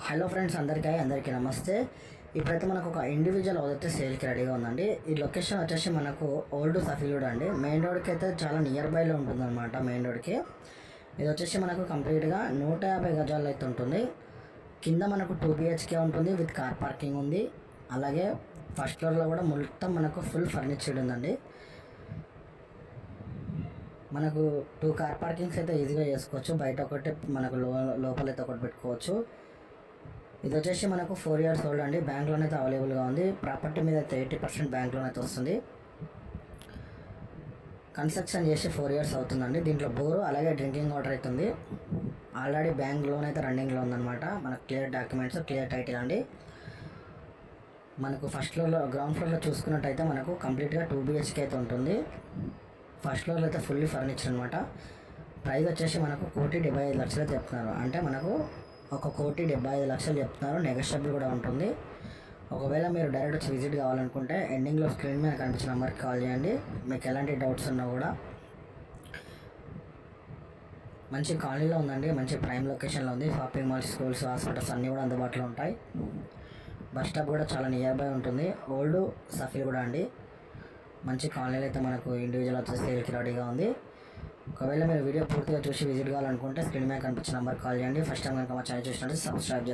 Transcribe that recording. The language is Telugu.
హలో ఫ్రెండ్స్, అందరికీ నమస్తే. ఇప్పుడైతే మనకు ఒక ఇండివిజువల్ హౌస్ అయితే సేల్కి రెడీగా ఉందండి. ఈ లొకేషన్ వచ్చేసి మనకు ఓల్డ్ సఫీల్డ్ అండి. మెయిన్ రోడ్కి అయితే చాలా నియర్ బైలో ఉంటుందన్నమాట. మెయిన్ రోడ్కి ఇది వచ్చేసి మనకు కంప్లీట్గా 150 గజాలు అయితే ఉంటుంది. కింద మనకు 2 BHK ఉంటుంది, విత్ కార్ పార్కింగ్ ఉంది. అలాగే ఫస్ట్ ఫ్లోర్లో కూడా మొత్తం మనకు ఫుల్ ఫర్నిచర్డ్ ఉందండి. మనకు 2 కార్ పార్కింగ్స్ అయితే ఈజీగా చేసుకోవచ్చు. బయట ఒకటి మనకు లోపలైతే ఒకటి పెట్టుకోవచ్చు. ఇది వచ్చేసి మనకు 4 years ఓల్డ్ అండి. బ్యాంక్ లోన్ అయితే అవైలబుల్గా ఉంది. ప్రాపర్టీ మీద అయితే 80% బ్యాంక్ లోన్ అయితే వస్తుంది. కన్స్ట్రక్షన్ చేసి 4 years అవుతుందండి. దీంట్లో బోరు అలాగే డ్రింకింగ్ వాటర్ అయితే ఉంది. ఆల్రెడీ బ్యాంక్ లోన్ అయితే రన్నింగ్లో ఉందన్నమాట. మనకు క్లియర్ డాక్యుమెంట్స్, క్లియర్ టైటిల్ అండి. మనకు ఫస్ట్ ఫ్లోర్లో, గ్రౌండ్ ఫ్లోర్లో చూసుకున్నట్టయితే మనకు కంప్లీట్గా 2 BHK అయితే ఉంటుంది. ఫస్ట్ ఫ్లోర్లో అయితే ఫుల్లీ ఫర్నిచర్ అనమాట. ప్రైస్ వచ్చేసి మనకు 1,75,00,000 చెప్తున్నారు. అంటే మనకు 1,75,00,000 చెప్తున్నారు. నెగోషియబుల్ కూడా ఉంటుంది. ఒకవేళ మీరు డైరెక్ట్ వచ్చి విజిట్ కావాలనుకుంటే ఎండింగ్లో స్క్రీన్ మీద కనిపించిన నెంబర్కి కాల్ చేయండి. మీకు ఎలాంటి డౌట్స్ ఉన్నా కూడా. మంచి కాలనీలో ఉందండి. మంచి ప్రైమ్ లొకేషన్లో ఉంది. షాపింగ్ మాల్స్, స్కూల్స్, హాస్పిటల్స్ అన్నీ కూడా అందుబాటులో ఉంటాయి. బస్ స్టాప్ కూడా చాలా నియర్ బై ఉంటుంది. ఓల్డ్ సఫీల్ కూడా అండి. మంచి కాలనీలో అయితే మనకు ఇండివిజువల్ వచ్చేసి సేల్కి రెడీగా ఉంది. ఒకవేళ మీరు వీడియో పూర్తిగా చూసి విజిట్ కావాలనుకుంటే స్క్రీన్ మీద కనిపించిన నెంబర్ కాల్ చేయండి. ఫస్ట్ టైం కనుక మా ఛానల్ చూసినట్టు సబ్స్క్రైబ్ చేయండి.